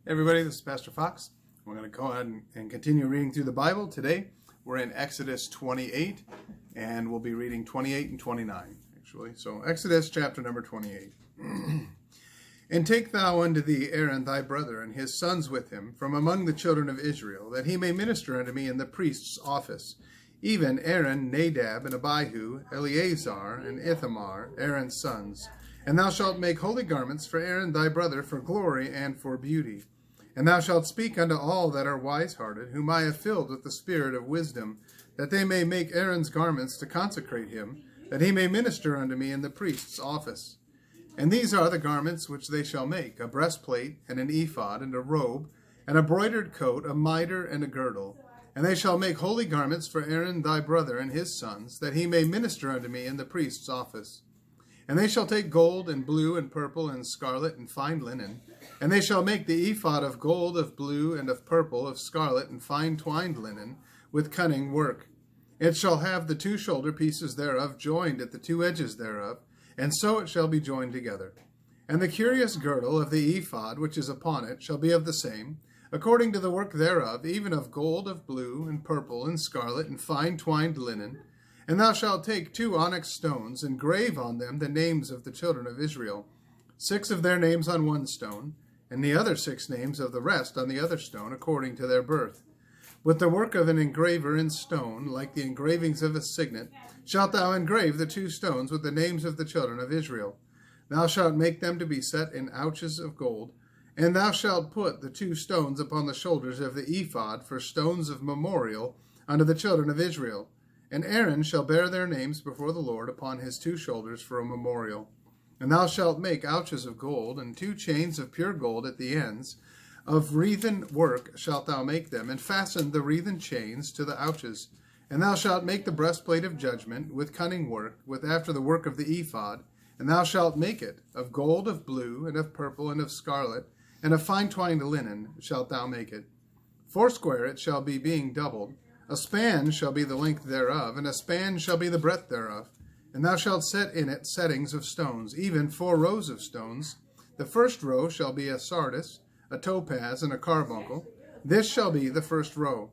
Hey everybody, this is Pastor Fox. We're going to go ahead and continue reading through the Bible. Today we're in Exodus 28 and we'll be reading 28 and 29 actually. So Exodus chapter number 28. And take thou unto thee Aaron thy brother and his sons with him from among the children of Israel, that he may minister unto me in the priest's office, even Aaron, Nadab, and Abihu, Eleazar, and Ithamar, Aaron's sons. And thou shalt make holy garments for Aaron thy brother for glory and for beauty. And thou shalt speak unto all that are wise-hearted, whom I have filled with the spirit of wisdom, that they may make Aaron's garments to consecrate him, that he may minister unto me in the priest's office. And these are the garments which they shall make: a breastplate, and an ephod, and a robe, and a broidered coat, a mitre, and a girdle. And they shall make holy garments for Aaron thy brother and his sons, that he may minister unto me in the priest's office. And they shall take gold, and blue, and purple, and scarlet, and fine linen. And they shall make the ephod of gold, of blue, and of purple, of scarlet, and fine twined linen, with cunning work. It shall have the two shoulder pieces thereof joined at the two edges thereof, and so it shall be joined together. And the curious girdle of the ephod which is upon it shall be of the same, according to the work thereof, even of gold, of blue, and purple, and scarlet, and fine twined linen. And thou shalt take 2 onyx stones, and grave on them the names of the children of Israel, 6 of their names on one stone, and the other 6 names of the rest on the other stone, according to their birth. With the work of an engraver in stone, like the engravings of a signet, shalt thou engrave the 2 stones with the names of the children of Israel. Thou shalt make them to be set in ouches of gold, and thou shalt put the 2 stones upon the shoulders of the ephod for stones of memorial unto the children of Israel. And Aaron shall bear their names before the Lord upon his 2 shoulders for a memorial. And thou shalt make ouches of gold, and 2 chains of pure gold at the ends. Of wreathen work shalt thou make them, and fasten the wreathen chains to the ouches. And thou shalt make the breastplate of judgment with cunning work, with after the work of the ephod. And thou shalt make it of gold, of blue, and of purple, and of scarlet, and of fine twined linen shalt thou make it. 4 it shall be, being doubled. A span shall be the length thereof, and a span shall be the breadth thereof. And thou shalt set in it settings of stones, even 4 rows of stones. The first row shall be a sardius, a topaz, and a carbuncle. This shall be the first row.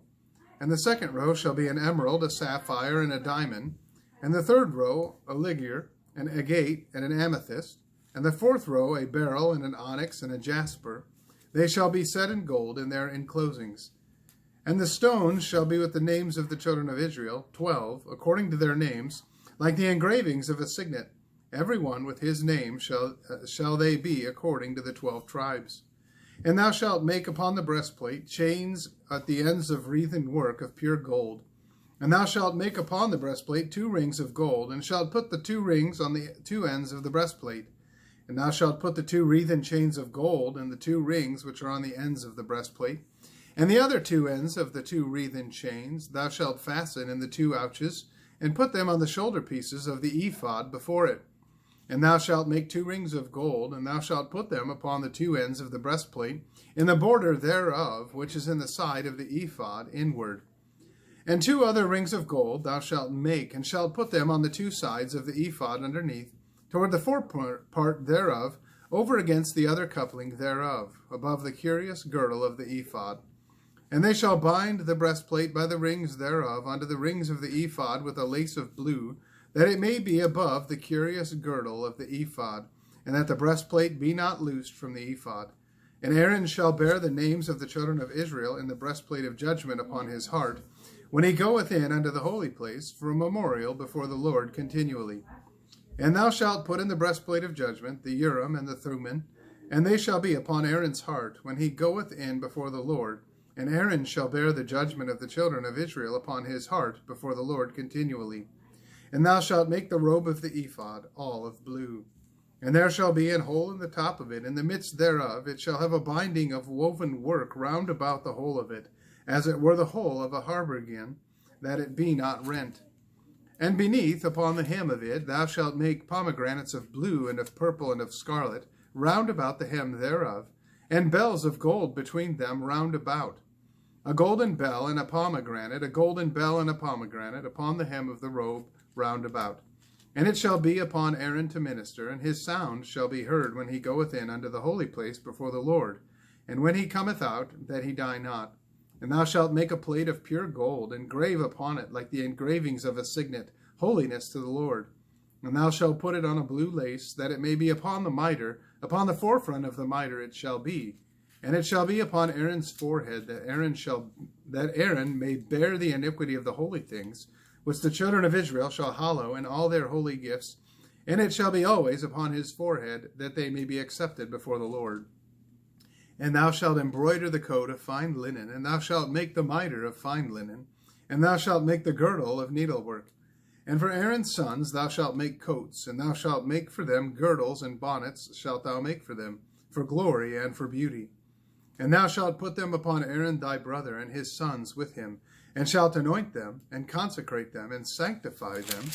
And the second row shall be an emerald, a sapphire, and a diamond. And the third row a ligure, an agate, and an amethyst. And the 4th row a beryl, and an onyx, and a jasper. They shall be set in gold in their enclosings. And the stones shall be with the names of the children of Israel, 12, according to their names, like the engravings of a signet. Every one with his name shall they be according to the 12 tribes. And thou shalt make upon the breastplate chains at the ends of wreathen work of pure gold. And thou shalt make upon the breastplate 2 rings of gold, and shalt put the 2 rings on the 2 ends of the breastplate. And thou shalt put the 2 wreathen chains of gold and the 2 rings which are on the ends of the breastplate. And the other 2 ends of the 2 wreathen chains thou shalt fasten in the 2 ouches, and put them on the shoulder pieces of the ephod before it. And thou shalt make 2 rings of gold, and thou shalt put them upon the 2 ends of the breastplate, in the border thereof, which is in the side of the ephod inward. And 2 other rings of gold thou shalt make, and shalt put them on the 2 sides of the ephod underneath, toward the forepart thereof, over against the other coupling thereof, above the curious girdle of the ephod. And they shall bind the breastplate by the rings thereof unto the rings of the ephod with a lace of blue, that it may be above the curious girdle of the ephod, and that the breastplate be not loosed from the ephod. And Aaron shall bear the names of the children of Israel in the breastplate of judgment upon his heart, when he goeth in unto the holy place for a memorial before the Lord continually. And thou shalt put in the breastplate of judgment the Urim and the Thummim, and they shall be upon Aaron's heart when he goeth in before the Lord. And Aaron shall bear the judgment of the children of Israel upon his heart before the Lord continually. And thou shalt make the robe of the ephod all of blue. And there shall be an hole in the top of it, in the midst thereof it shall have a binding of woven work round about the whole of it, as it were the whole of a habergeon, that it be not rent. And beneath, upon the hem of it, thou shalt make pomegranates of blue, and of purple, and of scarlet, round about the hem thereof, and bells of gold between them round about. A golden bell and a pomegranate, a golden bell and a pomegranate, upon the hem of the robe round about. And it shall be upon Aaron to minister, and his sound shall be heard when he goeth in unto the holy place before the Lord. and when he cometh out, that he die not. And thou shalt make a plate of pure gold, and grave upon it, like the engravings of a signet, holiness to the Lord. And thou shalt put it on a blue lace, that it may be upon the mitre, upon the forefront of the mitre it shall be. And it shall be upon Aaron's forehead, that Aaron may bear the iniquity of the holy things, which the children of Israel shall hallow in all their holy gifts. And it shall be always upon his forehead, that they may be accepted before the Lord. And thou shalt embroider the coat of fine linen, and thou shalt make the mitre of fine linen, and thou shalt make the girdle of needlework. And for Aaron's sons thou shalt make coats, and thou shalt make for them girdles, and bonnets shalt thou make for them, for glory and for beauty. And thou shalt put them upon Aaron thy brother, and his sons with him, and shalt anoint them, and consecrate them, and sanctify them,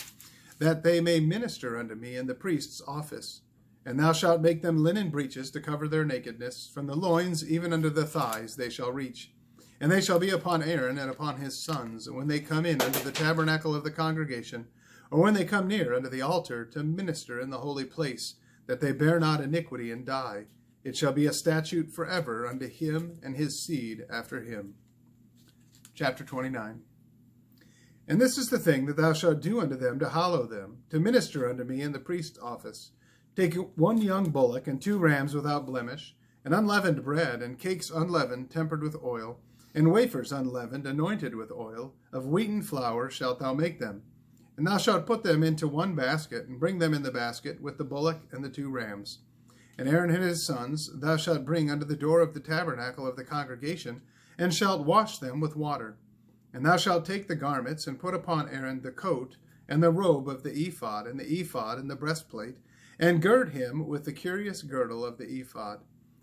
that they may minister unto me in the priest's office. And thou shalt make them linen breeches to cover their nakedness, from the loins even unto the thighs they shall reach. And they shall be upon Aaron and upon his sons, when they come in unto the tabernacle of the congregation, or when they come near unto the altar to minister in the holy place, that they bear not iniquity and die. It shall be a statute forever unto him and his seed after him. Chapter 29. And this is the thing that thou shalt do unto them to hallow them, to minister unto me in the priest's office. Take 1 young bullock and 2 rams without blemish, and unleavened bread, and cakes unleavened, tempered with oil, and wafers unleavened, anointed with oil, of wheaten flour shalt thou make them. And thou shalt put them into 1 basket, and bring them in the basket with the bullock and the 2 rams. And Aaron and his sons thou shalt bring unto the door of the tabernacle of the congregation, and shalt wash them with water. And thou shalt take the garments, and put upon Aaron the coat, and the robe of the ephod, and the breastplate, and gird him with the curious girdle of the ephod.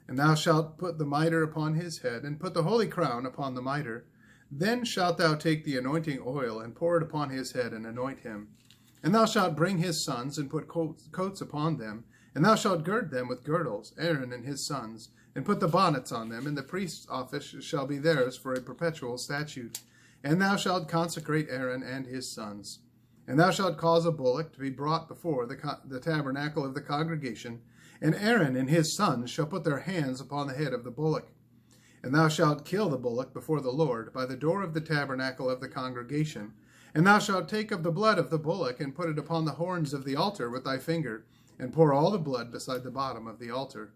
And thou shalt put the mitre upon his head, and put the holy crown upon the mitre. Then shalt thou take the anointing oil, and pour it upon his head, and anoint him. And thou shalt bring his sons, and put coats upon them, and thou shalt gird them with girdles, Aaron and his sons, and put the bonnets on them, and the priest's office shall be theirs for a perpetual statute. And thou shalt consecrate Aaron and his sons. And thou shalt cause a bullock to be brought before the tabernacle of the congregation, and Aaron and his sons shall put their hands upon the head of the bullock. And thou shalt kill the bullock before the Lord by the door of the tabernacle of the congregation. And thou shalt take of the blood of the bullock, and put it upon the horns of the altar with thy finger, and pour all the blood beside the bottom of the altar.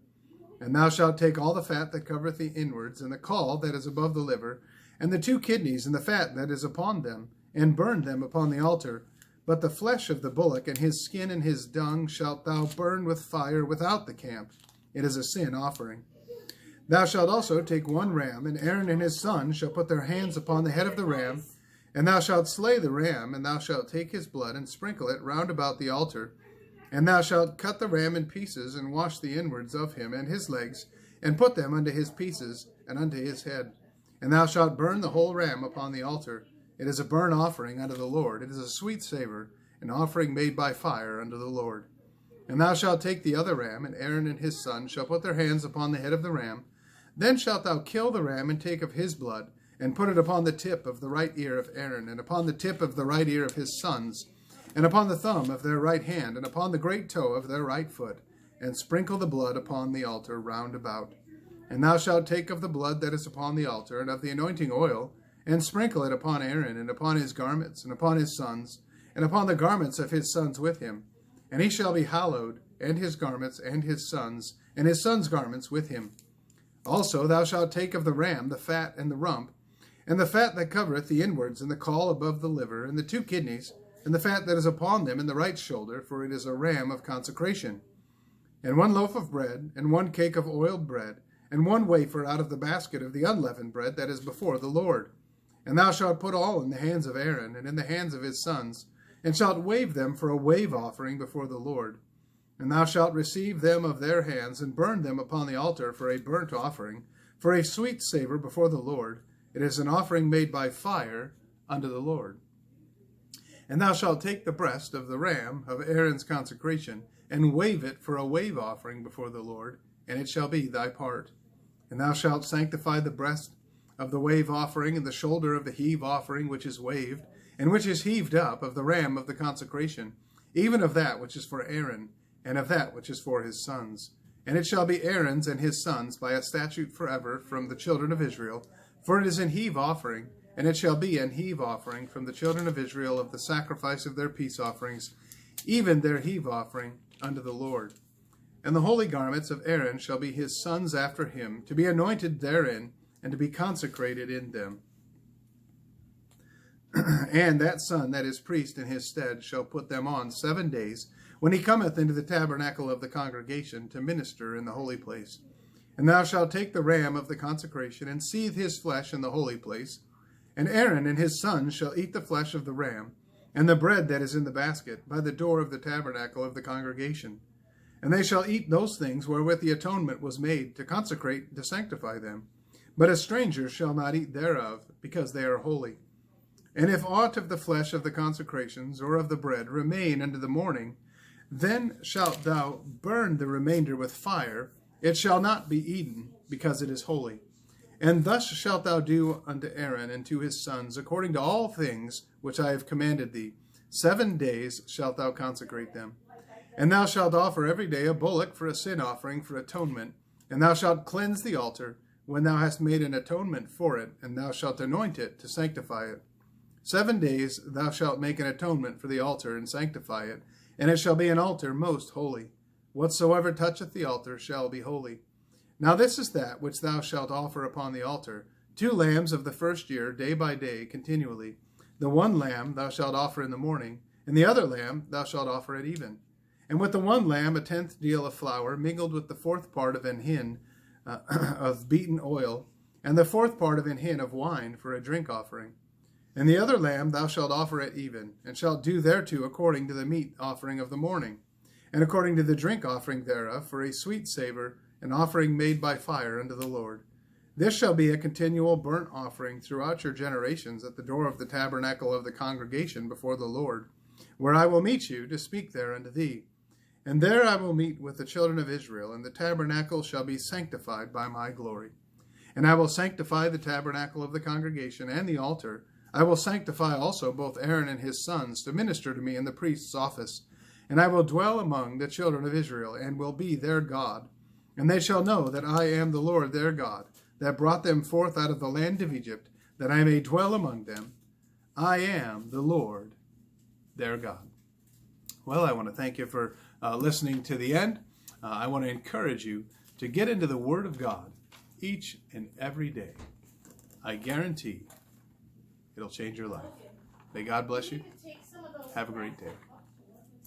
And thou shalt take all the fat that covereth the inwards, and the caul that is above the liver, and the 2 kidneys, and the fat that is upon them, and burn them upon the altar. But the flesh of the bullock, and his skin and his dung, shalt thou burn with fire without the camp. It is a sin offering. Thou shalt also take 1 ram, and Aaron and his sons shall put their hands upon the head of the ram, and thou shalt slay the ram, and thou shalt take his blood, and sprinkle it round about the altar. And thou shalt cut the ram in pieces, and wash the inwards of him and his legs, and put them unto his pieces, and unto his head. And thou shalt burn the whole ram upon the altar. It is a burnt offering unto the Lord. It is a sweet savor, an offering made by fire unto the Lord. And thou shalt take the other ram, and Aaron and his sons shall put their hands upon the head of the ram. Then shalt thou kill the ram, and take of his blood, and put it upon the tip of the right ear of Aaron, and upon the tip of the right ear of his sons, and upon the thumb of their right hand, and upon the great toe of their right foot, and sprinkle the blood upon the altar round about. And thou shalt take of the blood that is upon the altar, and of the anointing oil, and sprinkle it upon Aaron, and upon his garments, and upon his sons, and upon the garments of his sons with him. And he shall be hallowed, and his garments, and his sons' garments with him. Also thou shalt take of the ram the fat and the rump, and the fat that covereth the inwards, and the caul above the liver, and the 2 kidneys, and the fat that is upon them in the right shoulder, for it is a ram of consecration. And 1 loaf of bread, and 1 cake of oiled bread, and 1 wafer out of the basket of the unleavened bread that is before the Lord. And thou shalt put all in the hands of Aaron, and in the hands of his sons, and shalt wave them for a wave offering before the Lord. And thou shalt receive them of their hands, and burn them upon the altar for a burnt offering, for a sweet savor before the Lord. It is an offering made by fire unto the Lord. And thou shalt take the breast of the ram of Aaron's consecration, and wave it for a wave offering before the Lord, and it shall be thy part. And thou shalt sanctify the breast of the wave offering, and the shoulder of the heave offering which is waved, and which is heaved up, of the ram of the consecration, even of that which is for Aaron, and of that which is for his sons. And it shall be Aaron's and his sons by a statute forever from the children of Israel, for it is an heave offering, and it shall be an heave offering from the children of Israel of the sacrifice of their peace offerings, even their heave offering unto the Lord. And the holy garments of Aaron shall be his sons after him, to be anointed therein, and to be consecrated in them. And that son that is priest in his stead shall put them on 7 days, when he cometh into the tabernacle of the congregation to minister in the holy place. And thou shalt take the ram of the consecration, and seethe his flesh in the holy place. And Aaron and his sons shall eat the flesh of the ram, and the bread that is in the basket, by the door of the tabernacle of the congregation. And they shall eat those things wherewith the atonement was made, to consecrate, to sanctify them. But a stranger shall not eat thereof, because they are holy. And if aught of the flesh of the consecrations, or of the bread, remain unto the morning, then shalt thou burn the remainder with fire. It shall not be eaten, because it is holy. And thus shalt thou do unto Aaron and to his sons, according to all things which I have commanded thee. 7 days shalt thou consecrate them. And thou shalt offer every day a bullock for a sin offering for atonement. And thou shalt cleanse the altar, when thou hast made an atonement for it, and thou shalt anoint it to sanctify it. 7 days thou shalt make an atonement for the altar, and sanctify it, and it shall be an altar most holy. Whatsoever toucheth the altar shall be holy. Now this is that which thou shalt offer upon the altar, 2 lambs of the first year, day by day, continually. The one lamb thou shalt offer in the morning, and the other lamb thou shalt offer at even. And with the one lamb 1/10 deal of flour, mingled with the 4th part of an hin of beaten oil, and the 4th part of an hin of wine for a drink offering. And the other lamb thou shalt offer at even, and shalt do thereto according to the meat offering of the morning, and according to the drink offering thereof, for a sweet savour, an offering made by fire unto the Lord. This shall be a continual burnt offering throughout your generations at the door of the tabernacle of the congregation before the Lord, where I will meet you to speak there unto thee. And there I will meet with the children of Israel, and the tabernacle shall be sanctified by my glory. And I will sanctify the tabernacle of the congregation and the altar. I will sanctify also both Aaron and his sons to minister to me in the priest's office. And I will dwell among the children of Israel, and will be their God. And they shall know that I am the Lord their God, that brought them forth out of the land of Egypt, that I may dwell among them. I am the Lord their God. Well, I want to thank you for listening to the end. I want to encourage you to get into the Word of God each and every day. I guarantee it'll change your life. May God bless you. Have a great day.